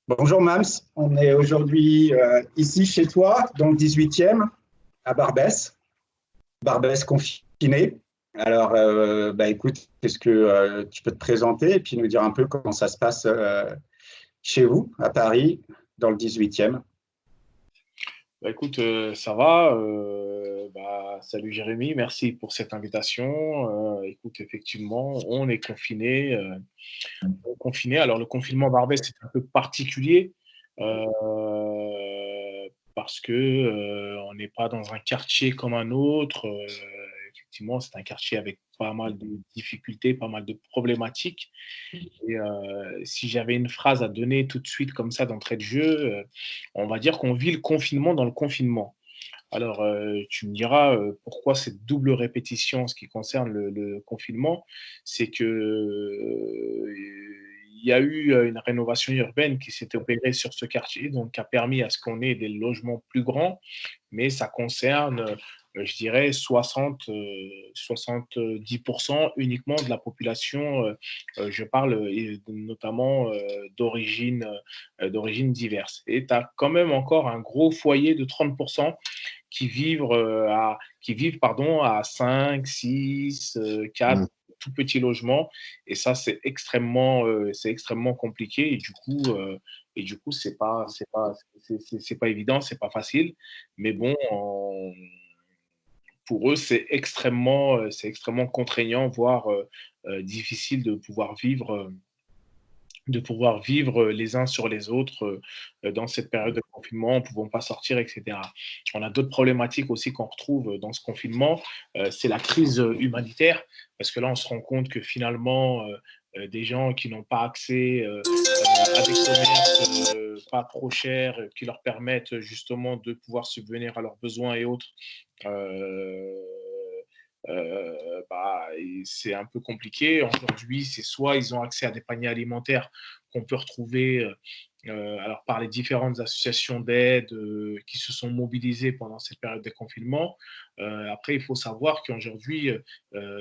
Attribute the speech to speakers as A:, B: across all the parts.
A: Bonjour Mams, on est aujourd'hui ici chez toi, dans le 18e, à Barbès, Barbès confiné. Alors, écoute, est-ce que tu peux te présenter et puis nous dire un peu comment ça se passe chez vous, à Paris, dans le 18e?
B: Écoute, ça va. Salut Jérémy, merci pour cette invitation. Écoute, effectivement, on est confiné. Confiné. Alors, le confinement Barbès, c'est un peu particulier parce que on n'est pas dans un quartier comme un autre. Effectivement, c'est un quartier avec pas mal de difficultés, pas mal de problématiques. Et si j'avais une phrase à donner tout de suite comme ça d'entrée de jeu, on va dire qu'on vit le confinement dans le confinement. Alors, tu me diras pourquoi cette double répétition en ce qui concerne le confinement, c'est que il y a eu une rénovation urbaine qui s'est opérée sur ce quartier, donc qui a permis à ce qu'on ait des logements plus grands, mais ça concerne, je dirais, 70% uniquement de la population. Je parle notamment d'origine diverse. Et tu as quand même encore un gros foyer de 30% qui vivent à 5, 6, 4 tout petits logements. Et ça, c'est extrêmement compliqué. Et du coup, c'est pas évident, c'est pas facile. Mais bon, pour eux, c'est extrêmement contraignant, voire difficile de pouvoir vivre les uns sur les autres dans cette période de confinement, en ne pouvant pas sortir, etc. On a d'autres problématiques aussi qu'on retrouve dans ce confinement, c'est la crise humanitaire, parce que là, on se rend compte que finalement, des gens qui n'ont pas accès à des commerces pas trop chers, qui leur permettent justement de pouvoir subvenir à leurs besoins et autres, euh, c'est un peu compliqué. Aujourd'hui, c'est soit ils ont accès à des paniers alimentaires qu'on peut retrouver alors par les différentes associations d'aide qui se sont mobilisées pendant cette période de confinement. Après, il faut savoir qu'aujourd'hui,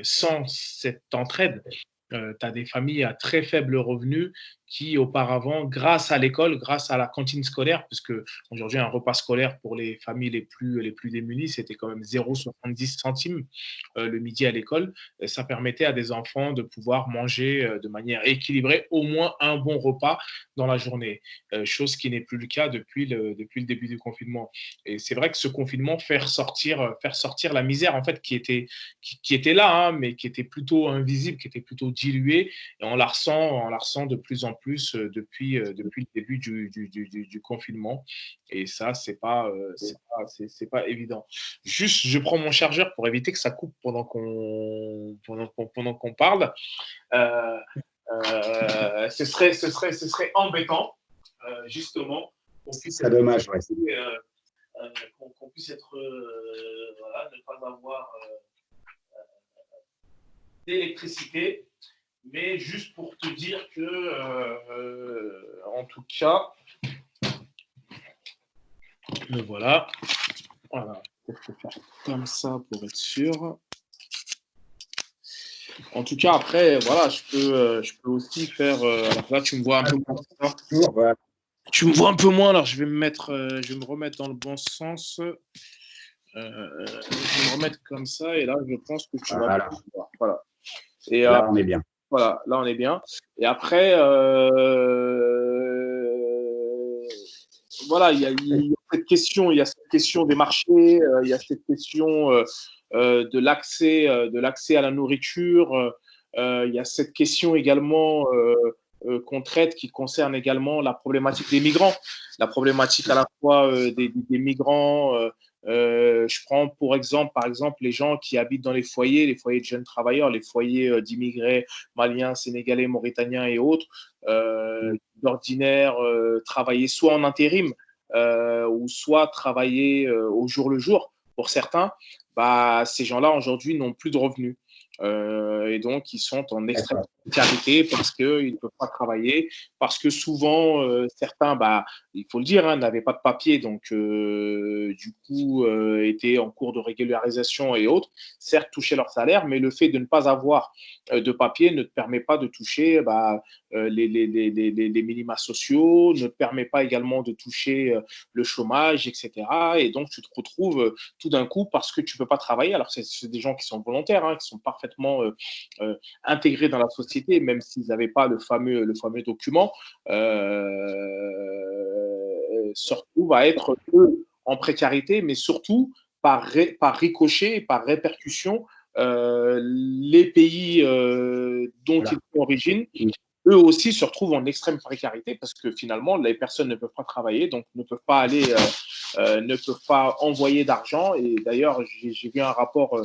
B: sans cette entraide, tu as des familles à très faible revenu qui, auparavant, grâce à l'école, grâce à la cantine scolaire, puisque aujourd'hui, un repas scolaire pour les familles les plus démunies, c'était quand même 0,70 centimes le midi à l'école. Ça permettait à des enfants de pouvoir manger de manière équilibrée au moins un bon repas dans la journée, chose qui n'est plus le cas depuis le début du confinement. Et c'est vrai que ce confinement faire sortir la misère, en fait, qui était là, hein, mais qui était plutôt invisible, qui était plutôt diluée, et on la ressent de plus en plus depuis le début du confinement. Et ça, c'est pas évident. Juste, je prends mon chargeur pour éviter que ça coupe pendant qu'on parle. Euh, ce serait embêtant, justement, qu'on puisse
A: C'est
B: être,
A: dommage, ouais.
B: qu'on puisse être, voilà, ne pas avoir d'électricité. Mais juste pour te dire que, en tout cas, me voilà. Voilà. Je vais faire comme ça pour être sûr. En tout cas, après, voilà, je peux aussi faire. Alors là, tu me vois un peu moins.
A: Voilà.
B: Tu me vois un peu moins, alors je vais me remettre dans le bon sens. Je vais me remettre comme ça, et là, je pense que tu vas
A: Voilà.
B: voir. Voilà. Et
A: Là, on est bien.
B: voilà, là, on est bien. Et après, voilà, il y a cette question des marchés, il y a cette question de l'accès à la nourriture, il y a cette question également qu'on traite qui concerne également la problématique des migrants, la problématique à la fois des migrants. Je prends pour exemple, par exemple, les gens qui habitent dans les foyers de jeunes travailleurs, les foyers d'immigrés maliens, sénégalais, mauritaniens et autres, d'ordinaire travailler soit en intérim ou soit travailler au jour le jour pour certains. Ces gens-là aujourd'hui n'ont plus de revenus et donc ils sont en extrême précarité parce qu'ils ne peuvent pas travailler, parce que souvent, certains, il faut le dire, hein, n'avaient pas de papier, donc du coup, étaient en cours de régularisation et autres, certes touchaient leur salaire, mais le fait de ne pas avoir de papier ne te permet pas de toucher les minima sociaux, ne te permet pas également de toucher le chômage, etc. Et donc, tu te retrouves tout d'un coup parce que tu ne peux pas travailler. Alors, c'est des gens qui sont volontaires, hein, qui sont parfaitement intégrés dans la société, même s'ils n'avaient pas le fameux document, se retrouvent à être, eux, en précarité, mais surtout par ricochet, par répercussion, les pays dont
A: Voilà.
B: ils sont d'origine, eux aussi se retrouvent en extrême précarité parce que finalement, les personnes ne peuvent pas travailler, donc ne peuvent pas aller, ne peuvent pas envoyer d'argent. Et d'ailleurs, j'ai vu un rapport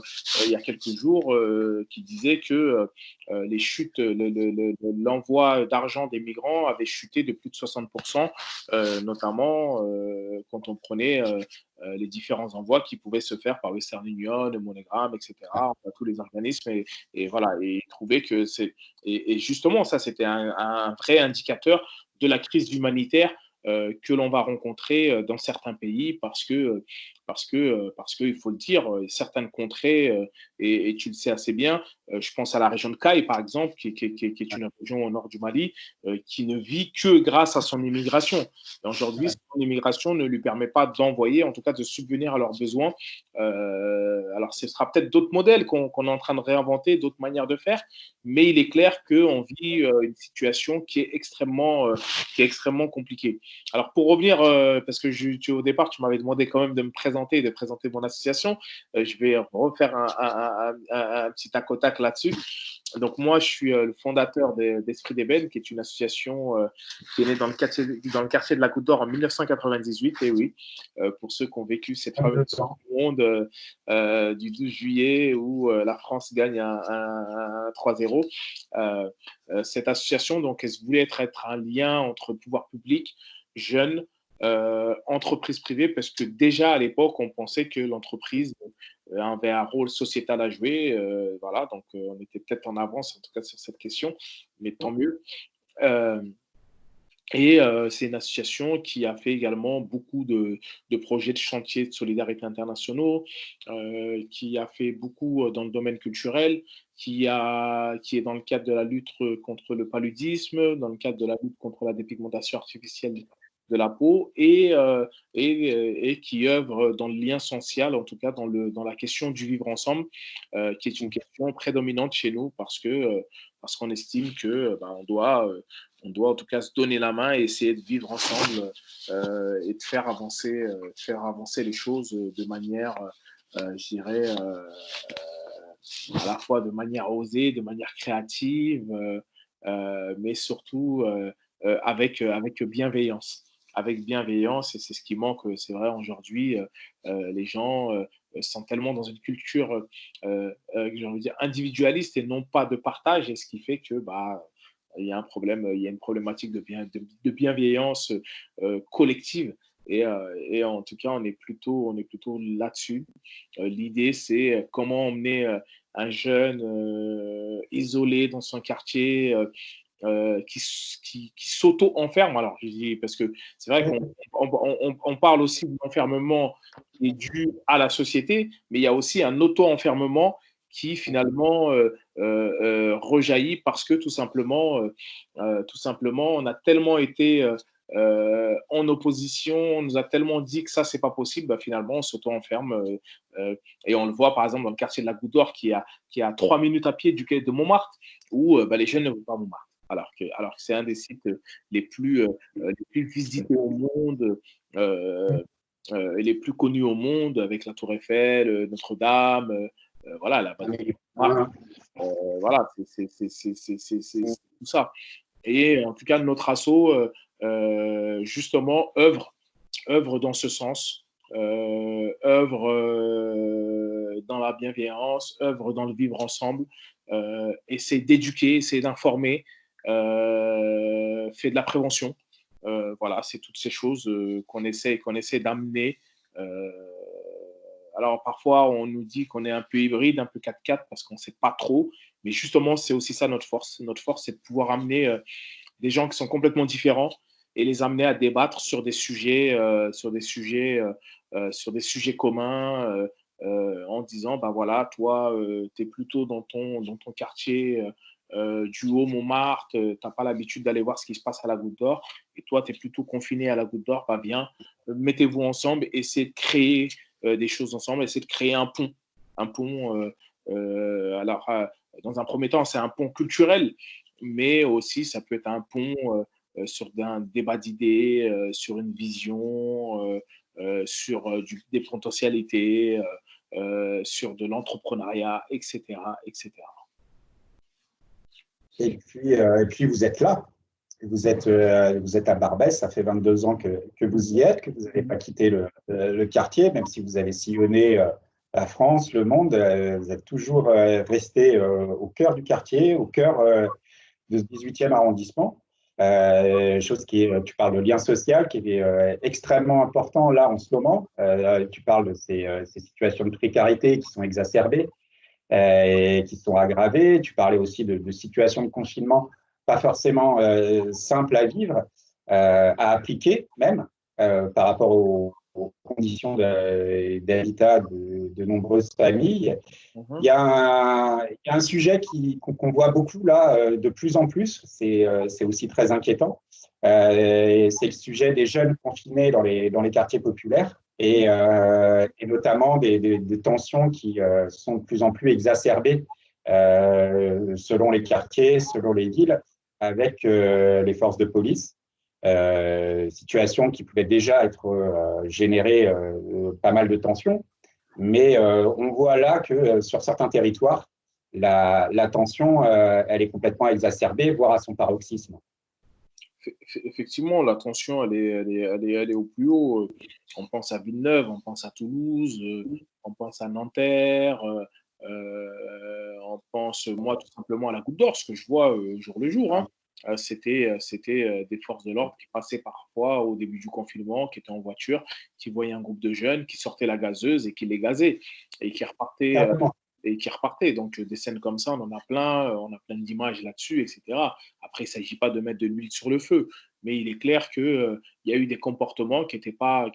B: il y a quelques jours qui disait que les chutes, l'envoi d'argent des migrants avait chuté de plus de 60%, notamment quand on prenait les différents envois qui pouvaient se faire par Western Union, MoneyGram, etc., enfin, tous les organismes. Et voilà, et ils trouvaient que c'est. Et justement, ça, c'était un vrai indicateur de la crise humanitaire que l'on va rencontrer dans certains pays parce que, il faut le dire, certaines contrées, et tu le sais assez bien, je pense à la région de Caille, par exemple, qui est une région au nord du Mali, qui ne vit que grâce à son immigration. Et aujourd'hui, son immigration ne lui permet pas d'envoyer, en tout cas de subvenir à leurs besoins. Alors, ce sera peut-être d'autres modèles qu'on est en train de réinventer, d'autres manières de faire, mais il est clair qu'on vit une situation qui est extrêmement compliquée. Alors, pour revenir, parce que au départ, tu m'avais demandé quand même de me présenter et de présenter mon association, je vais refaire un petit tac au tac là-dessus. Donc, moi, je suis le fondateur d'Esprit d'Ébène, qui est une association qui est née dans le quartier de la Goutte d'Or en 1998. Et oui, pour ceux qui ont vécu cette fameuse monde du 12 juillet où la France gagne un 3-0. Cette association, donc, elle voulait être un lien entre pouvoir public, jeunes, entreprises privées, parce que déjà à l'époque, on pensait que l'entreprise avait un rôle sociétal à jouer. Voilà, donc on était peut-être en avance, en tout cas, sur cette question, mais tant mieux. Euh, et c'est une association qui a fait également beaucoup de projets de chantiers de solidarité internationaux, qui a fait beaucoup dans le domaine culturel, qui est dans le cadre de la lutte contre le paludisme, dans le cadre de la lutte contre la dépigmentation artificielle de la peau, et qui œuvre dans le lien social, en tout cas dans la question du vivre ensemble, qui est une question prédominante chez nous parce qu'on estime que on doit en tout cas se donner la main et essayer de vivre ensemble et de faire avancer les choses de manière, je dirais, à la fois de manière osée, de manière créative, mais surtout avec bienveillance. Avec bienveillance, et c'est ce qui manque, c'est vrai, aujourd'hui. Les gens sont tellement dans une culture, j'ai envie de dire, individualiste et non pas de partage, et ce qui fait que il y a un problème, il y a une problématique de bienveillance collective. Et en tout cas, on est plutôt là-dessus. L'idée, c'est comment emmener un jeune isolé dans son quartier qui s'auto-enferme. Alors, je dis, parce que c'est vrai qu'on parle aussi de l'enfermement qui est dû à la société, mais il y a aussi un auto-enfermement qui finalement rejaillit parce que tout simplement, on a tellement été en opposition, on nous a tellement dit que ça, c'est pas possible, finalement, on s'auto-enferme. Et on le voit, par exemple, dans le quartier de la Goutte d'Or, qui est à 3 minutes à pied du quai de Montmartre, où les jeunes ne vont pas à Montmartre. Alors que c'est un des sites les plus visités au monde, les plus connus au monde, avec la Tour Eiffel, Notre-Dame, voilà, la Basilique de Montmartre. Voilà, c'est tout ça. Et en tout cas, notre asso, justement, œuvre dans ce sens, œuvre dans la bienveillance, œuvre dans le vivre ensemble, essaie d'éduquer, essaie d'informer, fait de la prévention. Voilà, c'est toutes ces choses qu'on essaie d'amener alors parfois, on nous dit qu'on est un peu hybride, un peu 4x4 parce qu'on ne sait pas trop. Mais justement, c'est aussi ça notre force. Notre force, c'est de pouvoir amener des gens qui sont complètement différents et les amener à débattre sur des sujets, sur des sujets communs, en disant, bah voilà, toi, tu es plutôt dans ton quartier du Haut-Montmartre, tu n'as pas l'habitude d'aller voir ce qui se passe à la Goutte d'Or, et toi, tu es plutôt confiné à la Goutte d'Or, bah viens, mettez-vous ensemble, essayez de créer des choses ensemble, essayez de créer un pont. Un pont, dans un premier temps, c'est un pont culturel, mais aussi ça peut être un pont sur un débat d'idées, sur une vision, sur des potentialités, sur de l'entrepreneuriat, etc., etc.
A: Et puis vous êtes là. Vous êtes à Barbès, ça fait 22 ans que vous y êtes, que vous n'avez pas quitté le quartier, même si vous avez sillonné la France, le monde, vous êtes toujours resté au cœur du quartier, au cœur de ce 18e arrondissement. Chose qui est, tu parles de lien social qui est extrêmement important là en ce moment. Tu parles de ces situations de précarité qui sont exacerbées et qui sont aggravées. Tu parlais aussi de situations de confinement pas forcément simples à vivre, à appliquer même par rapport aux conditions d'habitat de nombreuses familles. Il y a un sujet qu'on voit beaucoup là, de plus en plus, c'est aussi très inquiétant, c'est le sujet des jeunes confinés dans les quartiers populaires et notamment des tensions qui sont de plus en plus exacerbées selon les quartiers, selon les villes, avec les forces de police. Situation qui pouvait déjà être générer pas mal de tensions. Mais on voit là que sur certains territoires, la tension, elle est complètement exacerbée, voire à son paroxysme.
B: Effectivement, la tension, elle est au plus haut. On pense à Villeneuve, on pense à Toulouse, on pense à Nanterre, on pense, moi, tout simplement à la Goutte d'Or, ce que je vois jour le jour. Hein. C'était des forces de l'ordre qui passaient parfois au début du confinement, qui étaient en voiture, qui voyaient un groupe de jeunes, qui sortaient la gazeuse et qui les gazaient et qui repartaient. Donc, des scènes comme ça, on a plein d'images là-dessus, etc. Après, il ne s'agit pas de mettre de l'huile sur le feu, mais il est clair qu'il y a eu des comportements qui étaient pas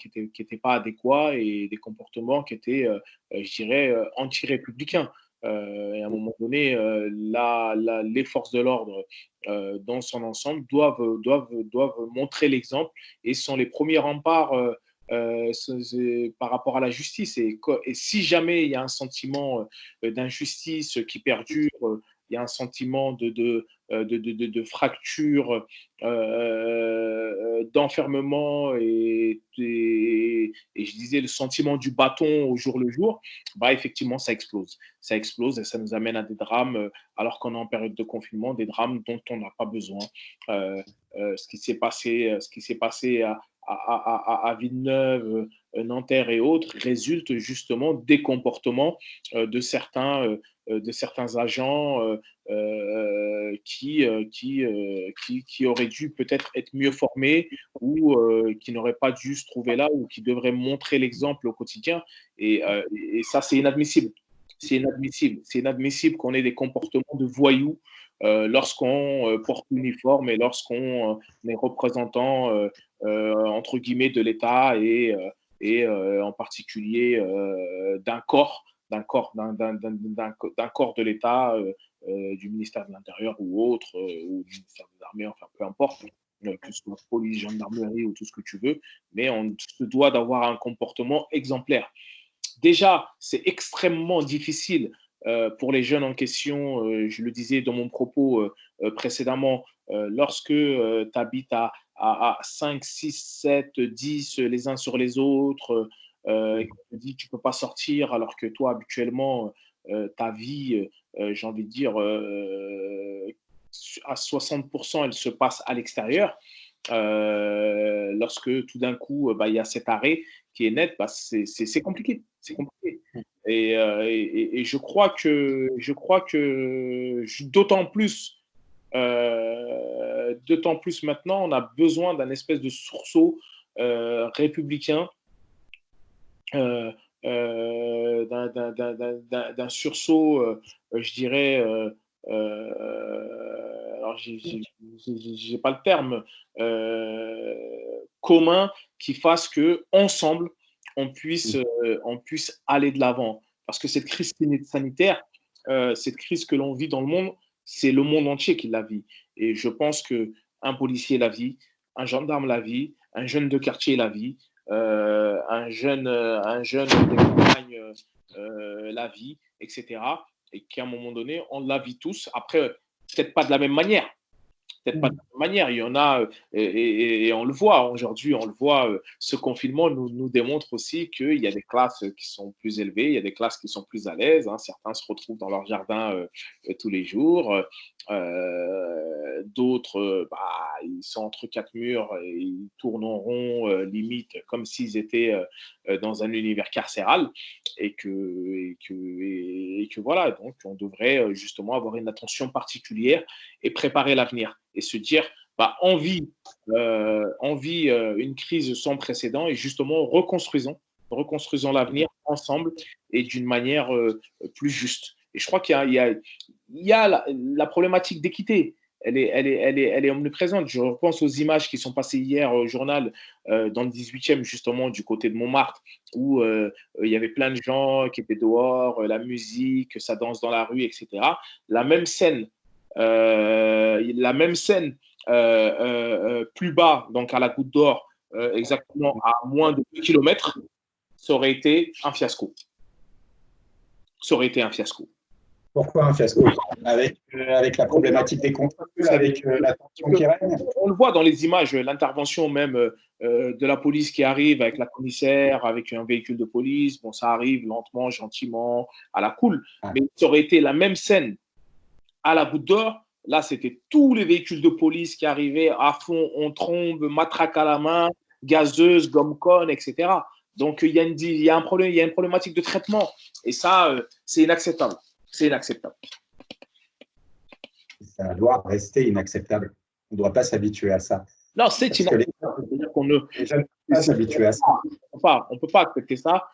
B: adéquats et des comportements qui étaient, je dirais, anti-républicains. Et à un moment donné, les forces de l'ordre, dans son ensemble, doivent montrer l'exemple et sont les premiers remparts par rapport à la justice. Et si jamais il y a un sentiment d'injustice qui perdure, il y a un sentiment de fracture, d'enfermement et je disais le sentiment du bâton au jour le jour, bah effectivement ça explose. Ça explose et ça nous amène à des drames, alors qu'on est en période de confinement, des drames dont on n'a pas besoin. Ce qui s'est passé à Villeneuve, Nanterre et autres résulte justement des comportements de certains agents qui auraient dû peut-être être mieux formés ou qui n'auraient pas dû se trouver là ou qui devraient montrer l'exemple au quotidien. Et ça, c'est inadmissible. C'est inadmissible. C'est inadmissible qu'on ait des comportements de voyous lorsqu'on porte l'uniforme et lorsqu'on est représentant entre guillemets de l'État et en particulier d'un corps de l'État, du ministère de l'Intérieur ou autre, ou du ministère des Armées, enfin peu importe, que ce soit police, gendarmerie ou tout ce que tu veux, mais on se doit d'avoir un comportement exemplaire. Déjà, c'est extrêmement difficile pour les jeunes en question, je le disais dans mon propos précédemment, lorsque tu habites à 5, 6, 7, 10 les uns sur les autres, et qu'on te dit que tu ne peux pas sortir alors que toi, habituellement, ta vie, j'ai envie de dire, à 60%, elle se passe à l'extérieur. Lorsque tout d'un coup, bah, il y a cet arrêt qui est net, bah, c'est compliqué. C'est compliqué. Et je crois que d'autant plus maintenant, on a besoin d'un espèce de sursaut républicain, euh, d'un sursaut, je dirais, alors j'ai pas le terme, commun qui fasse que ensemble on puisse aller de l'avant. Parce que cette crise sanitaire, cette crise que l'on vit dans le monde, c'est le monde entier qui la vit. Et je pense que un policier la vit, un gendarme la vit, un jeune de quartier la vit, un jeune des campagnes la vit, etc. Et qu'à un moment donné, on la vit tous. Après, peut-être pas de la même manière. Peut-être pas de la même manière. Il y en a, et on le voit aujourd'hui, on le voit, ce confinement nous démontre aussi qu'il y a des classes qui sont plus élevées, il y a des classes qui sont plus à l'aise. Hein. Certains se retrouvent dans leur jardin tous les jours. D'autres, ils sont entre quatre murs et ils tournent en rond, limite, comme s'ils étaient dans un univers carcéral. Et que voilà, donc on devrait justement avoir une attention particulière et préparer l'avenir et se dire, on vit une crise sans précédent et justement reconstruisons l'avenir ensemble et d'une manière plus juste. Et je crois qu'il y a la problématique d'équité. Elle est omniprésente. Je repense aux images qui sont passées hier au journal dans le 18e, justement, du côté de Montmartre, où il y avait plein de gens qui étaient dehors, la musique, ça danse dans la rue, etc. La même scène plus bas, donc à la Goutte d'Or, exactement à moins de 2 kilomètres, ça aurait été un fiasco. Ça aurait été un fiasco.
A: Pourquoi un fiasco? Avec la problématique des contrôles, avec la tension qui règne?
B: On le voit dans les images, l'intervention même de la police qui arrive avec la commissaire, avec un véhicule de police. Bon, ça arrive lentement, gentiment, à la cool. Mais ça aurait été la même scène à la Goutte d'Or. Là, c'était tous les véhicules de police qui arrivaient à fond, en trombe, matraque à la main, gazeuse, gomme-conne, etc. Donc, il y a un problème, il y a une problématique de traitement. Et ça, c'est inacceptable. C'est inacceptable.
A: Ça doit rester inacceptable. On ne doit pas s'habituer à ça.
B: Non, c'est inacceptable.
A: Les jeunes ne peuvent pas s'habituer à ça.
B: On ne peut pas accepter ça,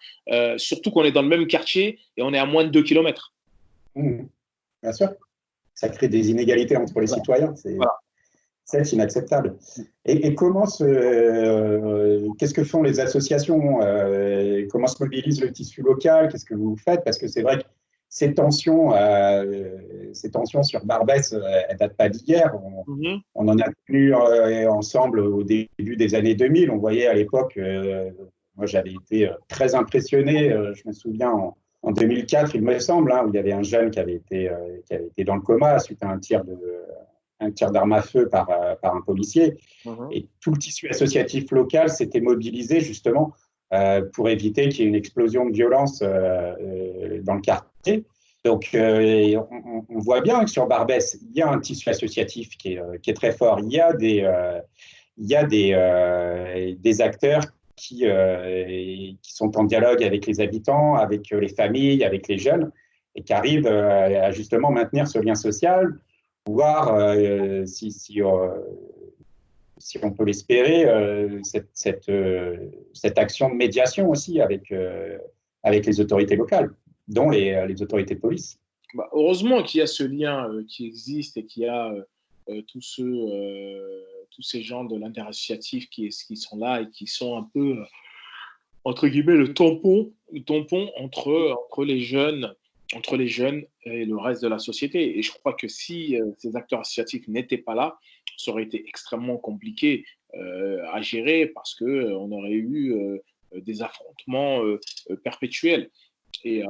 B: surtout qu'on est dans le même quartier et on est à moins de 2 kilomètres.
A: Bien sûr. Ça crée des inégalités entre les citoyens. C'est inacceptable. Et qu'est-ce que font les associations? Comment se mobilise le tissu local? Qu'est-ce que vous faites? Parce que c'est vrai que ces tensions sur Barbès, elles ne datent pas d'hier. On en a connu ensemble au début des années 2000. On voyait à l'époque, moi j'avais été très impressionné, je me souviens en 2004, il me semble, où il y avait un jeune qui avait été dans le coma suite à un tir d'arme à feu par un policier. Et tout le tissu associatif local s'était mobilisé justement pour éviter qu'il y ait une explosion de violence dans le quartier. Donc, on voit bien que sur Barbès, il y a un tissu associatif qui est très fort. Il y a des acteurs qui sont en dialogue avec les habitants, avec les familles, avec les jeunes, et qui arrivent à justement maintenir ce lien social, voire, si on peut l'espérer, cette action de médiation aussi avec les autorités locales, dont les autorités de police.
B: Heureusement qu'il y a ce lien qui existe et qu'il y a tous ces gens de l'interassociatif qui sont là et qui sont un peu, entre guillemets, le tampon entre les jeunes et le reste de la société. Et je crois que si ces acteurs associatifs n'étaient pas là, ça aurait été extrêmement compliqué à gérer parce qu'on aurait eu des affrontements perpétuels. Et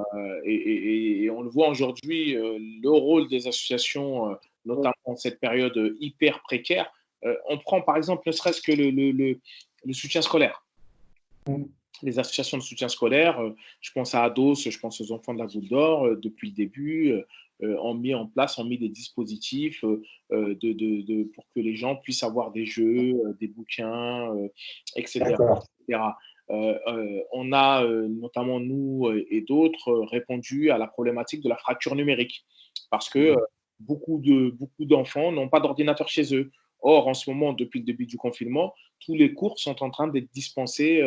B: on le voit aujourd'hui, le rôle des associations, notamment en cette période hyper précaire. On prend par exemple ne serait-ce que le soutien scolaire. Les associations de soutien scolaire, je pense à Ados, je pense aux enfants de la Goutte d'Or, depuis le début, ont mis des dispositifs pour que les gens puissent avoir des jeux, des bouquins, etc. On a, notamment nous et d'autres, répondu à la problématique de la fracture numérique parce que beaucoup d'enfants n'ont pas d'ordinateur chez eux Or, en ce moment, depuis le début du confinement, tous les cours sont en train d'être dispensés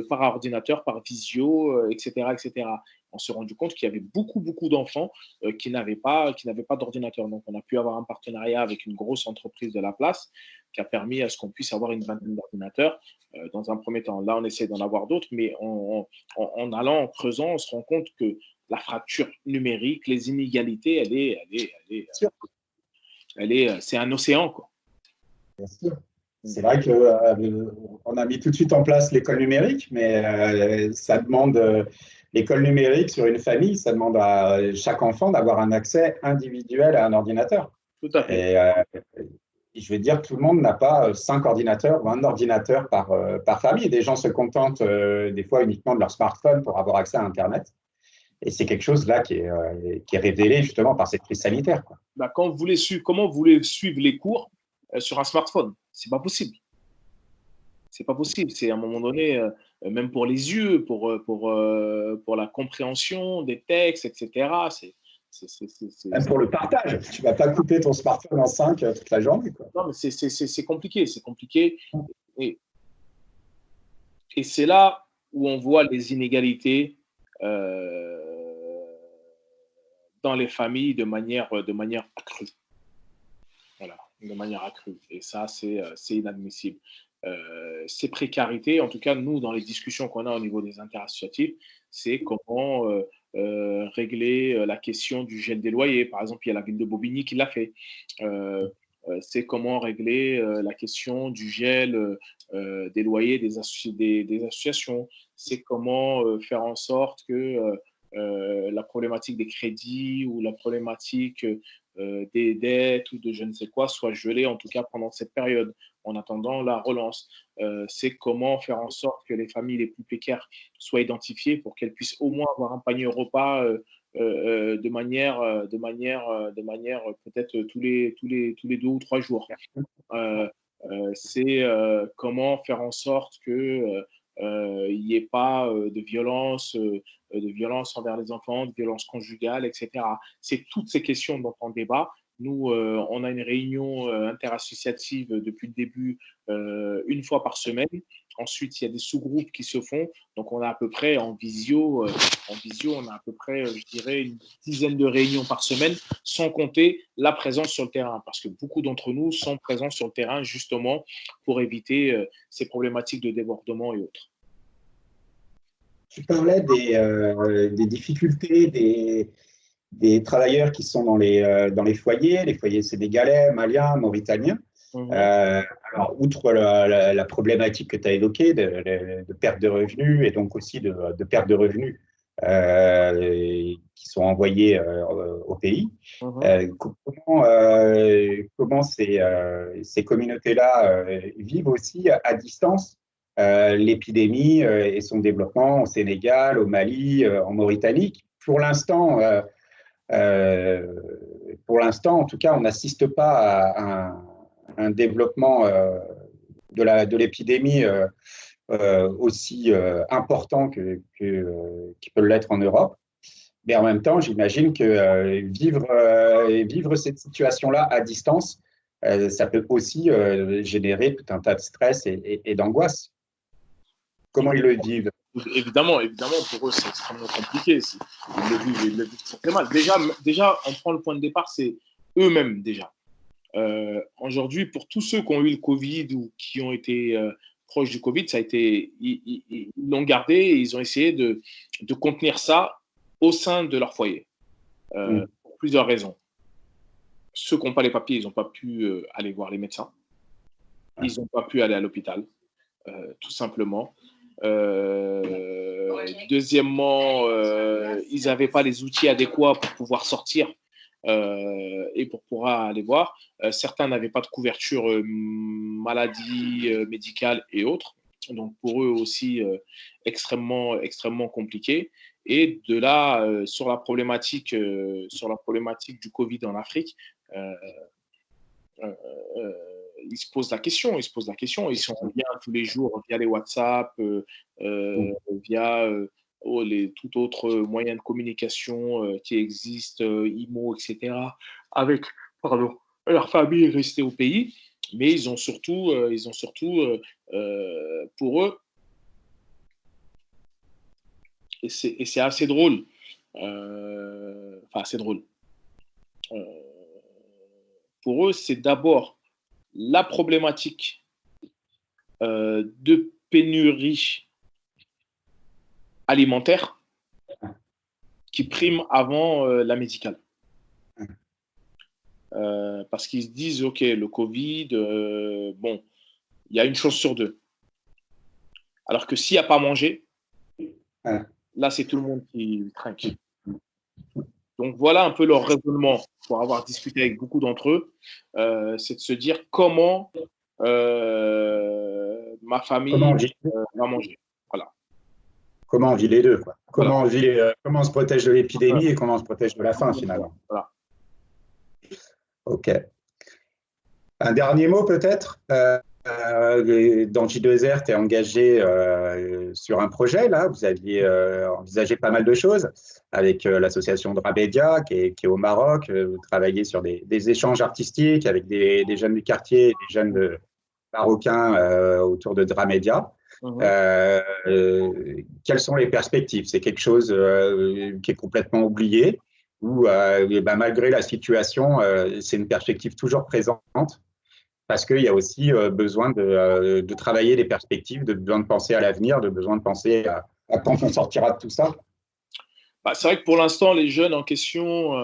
B: par ordinateur, par visio, etc., etc. On s'est rendu compte qu'il y avait beaucoup, beaucoup d'enfants qui n'avaient pas d'ordinateur. Donc, on a pu avoir un partenariat avec une grosse entreprise de la place qui a permis à ce qu'on puisse avoir une vingtaine d'ordinateurs dans un premier temps. Là, on essaie d'en avoir d'autres, mais en allant, en creusant, on se rend compte que la fracture numérique, les inégalités,
A: Sûr,
B: c'est un océan, quoi.
A: bien sûr. C'est vrai qu'on a mis tout de suite en place l'école numérique, mais ça demande l'école numérique sur une famille, ça demande à chaque enfant d'avoir un accès individuel à un ordinateur.
B: Tout à fait.
A: Et je vais dire, tout le monde n'a pas 5 ordinateurs ou un ordinateur par famille. Des gens se contentent des fois uniquement de leur smartphone pour avoir accès à Internet. Et c'est quelque chose là qui est révélé justement par cette crise sanitaire, quoi.
B: Bah, comment vous voulez suivre les cours sur un smartphone? C'est pas possible. C'est pas possible. C'est à un moment donné, même pour les yeux, pour la compréhension des textes, etc.
A: Même pour le partage, tu ne vas pas couper ton smartphone en 5 toute la journée, quoi.
B: Non, mais c'est compliqué. C'est compliqué. Et, et c'est là où on voit les inégalités dans les familles de manière accrue. Voilà, de manière accrue. Et ça, c'est inadmissible. Ces précarités, en tout cas, nous, dans les discussions qu'on a au niveau des interassociatifs, c'est comment régler la question du gel des loyers. Par exemple, il y a la ville de Bobigny qui l'a fait. C'est comment régler la question du gel des loyers des associations. C'est comment faire en sorte que la problématique des crédits ou la problématique des dettes ou de je ne sais quoi soit gelée, en tout cas pendant cette période, en attendant la relance. C'est comment faire en sorte que les familles les plus précaires soient identifiées pour qu'elles puissent au moins avoir un panier repas de manière peut-être tous les 2 ou 3 jours. C'est comment faire en sorte que il n'y ait pas de violence envers les enfants, de violence conjugale, etc. C'est toutes ces questions dont on débat. Nous, on a une réunion interassociative depuis le début, une fois par semaine. Ensuite, il y a des sous-groupes qui se font. Donc, on a à peu près on a à peu près, je dirais, une dizaine de réunions par semaine, sans compter la présence sur le terrain, parce que beaucoup d'entre nous sont présents sur le terrain justement pour éviter ces problématiques de débordement et autres.
A: Tu parlais des difficultés des travailleurs qui sont dans les foyers sénégalais, maliens, mauritaniens. Alors, outre la problématique que tu as évoquée de perte de revenus et donc aussi de perte de revenus qui sont envoyés au pays, comment ces communautés-là vivent aussi à distance l'épidémie et son développement au Sénégal, au Mali, en Mauritanie. Pour l'instant, en tout cas, on n'assiste pas à un développement de l'épidémie aussi important qui peut l'être en Europe. Mais en même temps, j'imagine que vivre cette situation-là à distance, ça peut aussi générer tout un tas de stress et d'angoisse. Comment ils le vivent?
B: Évidemment, pour eux, c'est extrêmement compliqué. Ils le vivent très mal. Déjà, on prend le point de départ, c'est eux-mêmes déjà. Aujourd'hui, pour tous ceux qui ont eu le Covid ou qui ont été proches du Covid, ils l'ont gardé et ils ont essayé de contenir ça au sein de leur foyer, pour plusieurs raisons. Ceux qui n'ont pas les papiers, ils n'ont pas pu aller voir les médecins. Ils n'ont pas pu aller à l'hôpital, tout simplement. Deuxièmement, ils n'avaient pas les outils adéquats pour pouvoir sortir et pour pouvoir aller voir. Certains n'avaient pas de couverture maladie médicale et autres. Donc pour eux aussi extrêmement, extrêmement compliqué. Et de là, sur la problématique du Covid en Afrique, ils se posent la question. Ils sont en lien tous les jours via les WhatsApp, via tout autre moyen de communication qui existe, IMO, etc., avec leur famille restée au pays. Mais ils ont surtout pour eux, et c'est assez drôle, enfin assez drôle, pour eux, c'est d'abord la problématique de pénurie alimentaire qui prime avant la médicale. Parce qu'ils se disent, OK, le Covid, bon, il y a une chose sur deux. Alors que s'il n'y a pas mangé, là, c'est tout le monde qui trinque. Donc, voilà un peu leur raisonnement pour avoir discuté avec beaucoup d'entre eux. C'est de se dire comment ma famille va manger. Voilà.
A: Comment on vit les deux, quoi. Comment on se protège de l'épidémie et comment on se protège de la faim, finalement.
B: Voilà.
A: OK. Un dernier mot, peut-être. Dans J2R, tu es engagé sur un projet, là. Vous aviez envisagé pas mal de choses avec l'association Dramedia qui est au Maroc. Vous travaillez sur des échanges artistiques avec des jeunes du quartier, des jeunes marocains autour de Dramedia. Quelles sont les perspectives? C'est quelque chose qui est complètement oublié ou malgré la situation, c'est une perspective toujours présente? Parce qu'il y a aussi besoin de travailler les perspectives, de besoin de penser à l'avenir, de besoin de penser à quand on sortira de tout ça.
B: C'est vrai que pour l'instant, les jeunes en question,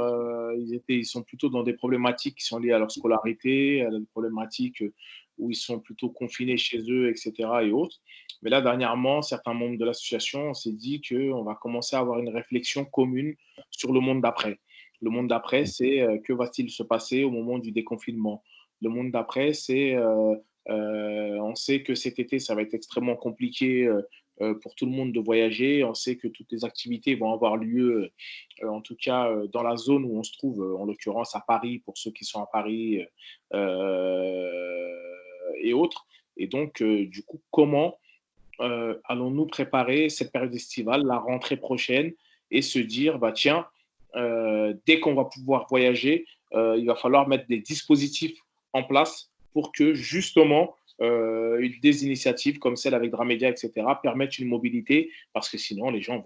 B: ils sont plutôt dans des problématiques qui sont liées à leur scolarité, à des problématiques où ils sont plutôt confinés chez eux, etc. et autres. Mais là, dernièrement, certains membres de l'association, on s'est dit qu'on va commencer à avoir une réflexion commune sur le monde d'après. Le monde d'après, c'est que va-t-il se passer au moment du déconfinement? Le monde d'après, c'est on sait que cet été, ça va être extrêmement compliqué pour tout le monde de voyager. On sait que toutes les activités vont avoir lieu, en tout cas dans la zone où on se trouve, en l'occurrence à Paris, pour ceux qui sont à Paris et autres. Et donc, du coup, comment allons-nous préparer cette période estivale, la rentrée prochaine, et se dire, bah, tiens, dès qu'on va pouvoir voyager, il va falloir mettre des dispositifs en place pour que justement des initiatives comme celle avec Dramedia, etc., permettent une mobilité, parce que sinon les gens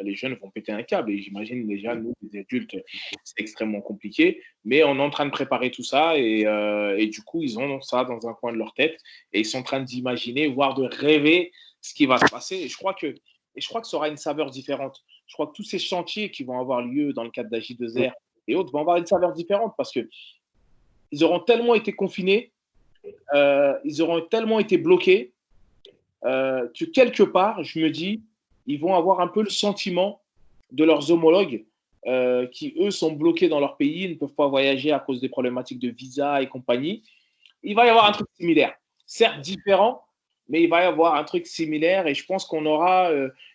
B: les jeunes vont péter un câble. Et j'imagine déjà, nous, les adultes, c'est extrêmement compliqué, mais on est en train de préparer tout ça et du coup, ils ont ça dans un coin de leur tête et ils sont en train d'imaginer, voire de rêver ce qui va se passer. Et je crois que ça aura une saveur différente. Je crois que tous ces chantiers qui vont avoir lieu dans le cadre d'Aj2R et autres vont avoir une saveur différente parce que ils auront tellement été confinés, ils auront tellement été bloqués que quelque part, je me dis, ils vont avoir un peu le sentiment de leurs homologues qui, eux, sont bloqués dans leur pays, ne peuvent pas voyager à cause des problématiques de visa et compagnie. Il va y avoir un truc similaire. Certes différent, mais il va y avoir un truc similaire et je pense qu'on aura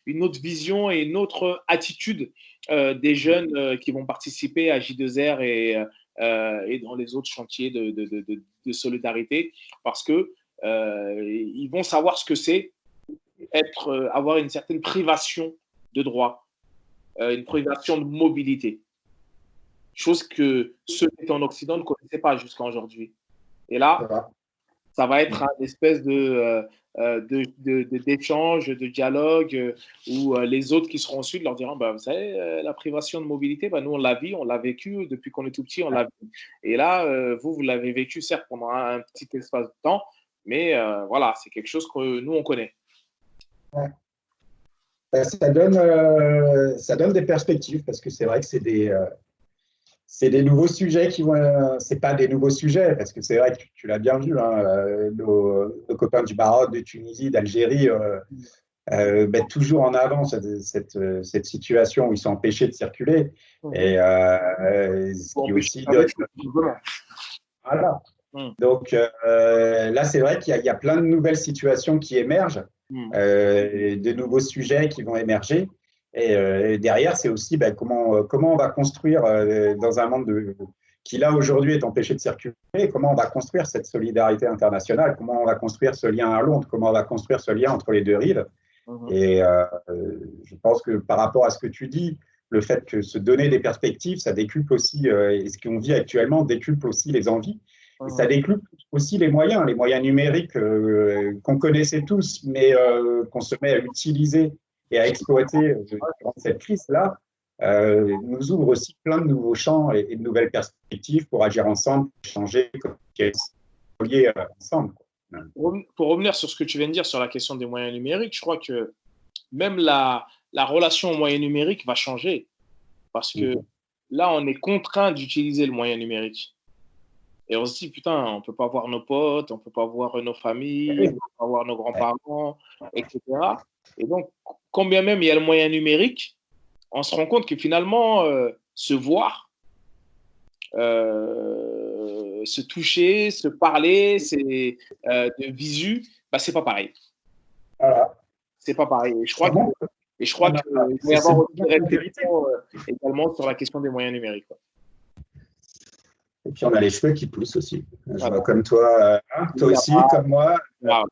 B: une autre vision et une autre attitude des jeunes qui vont participer à J2R et dans les autres chantiers de solidarité parce que ils vont savoir ce que c'est avoir une certaine privation de droit, une privation de mobilité, chose que ceux qui étaient en Occident ne connaissaient pas jusqu'à aujourd'hui. Et là, ça va être une espèce d'échange, de dialogue, où les autres qui seront ensuite leur diront, bah, vous savez, la privation de mobilité, bah, nous on l'a vu, on l'a vécu depuis qu'on est tout petit, on l'a vu. Et là, vous l'avez vécu certes pendant un petit espace de temps, mais voilà, c'est quelque chose que nous on connaît.
A: Ouais. Ça donne des perspectives parce que c'est vrai que c'est des nouveaux sujets qui vont. C'est pas des nouveaux sujets parce que c'est vrai que tu l'as bien vu, hein, nos copains du Maroc, de Tunisie, d'Algérie mettent toujours en avant cette situation où ils sont empêchés de circuler. Et ce qui aussi donne. Voilà. Donc là, c'est vrai qu'il y a plein de nouvelles situations qui émergent, de nouveaux sujets qui vont émerger. Et derrière, c'est aussi comment on va construire dans un monde qui, là, aujourd'hui, est empêché de circuler, comment on va construire cette solidarité internationale, comment on va construire ce lien à Londres, comment on va construire ce lien entre les deux rives. Et je pense que par rapport à ce que tu dis, le fait que se donner des perspectives, ça décuple aussi, et ce qu'on vit actuellement décuple aussi les envies. Et ça décuple aussi les moyens numériques qu'on connaissait tous, mais qu'on se met à utiliser et à exploiter durant cette crise-là, nous ouvre aussi plein de nouveaux champs et de nouvelles perspectives pour agir ensemble, pour changer, liés ensemble.
B: Pour revenir sur ce que tu viens de dire sur la question des moyens numériques, je crois que même la relation aux moyens numériques va changer. Parce que là, on est contraint d'utiliser le moyen numérique. Et on se dit, putain, on ne peut pas voir nos potes, on ne peut pas voir nos familles, on ne peut pas voir nos grands-parents, etc. Et donc, quand bien même il y a le moyen numérique, on se rend compte que finalement, se voir, se toucher, se parler, de visu, bah, c'est pas pareil.
A: Voilà.
B: C'est pas pareil. Et je crois qu'il va y avoir aussi une réflexion également sur la question des moyens numériques. Quoi.
A: Et puis, on a les cheveux qui poussent aussi. Je vois comme toi, toi aussi, comme moi. Voilà.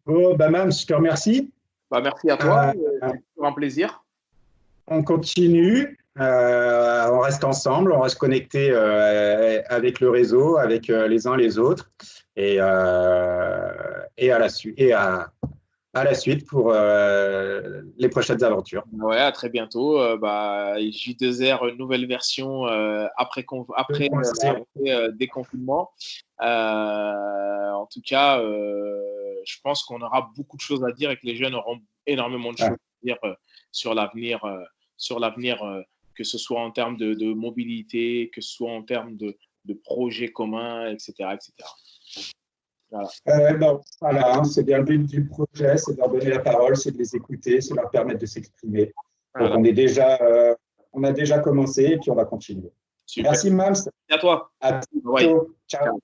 A: Bon, bah, Mams, je te remercie.
B: Bah, merci à toi. C'est toujours un plaisir.
A: On continue. On reste ensemble, on reste connecté avec le réseau, avec les uns les autres. Et à la suite pour les prochaines aventures.
B: Ouais, à très bientôt. J2R, une nouvelle version après déconfinement. En tout cas, je pense qu'on aura beaucoup de choses à dire et que les jeunes auront énormément de choses à dire sur l'avenir, que ce soit en termes de mobilité, que ce soit en termes de projets communs, etc. etc.
A: Voilà, c'est bien le but du projet, c'est de leur donner la parole, c'est de les écouter, c'est de leur permettre de s'exprimer. Voilà. Donc on a déjà commencé et puis on va continuer. Super. Merci Mams.
B: À toi.
A: À bientôt. Ciao.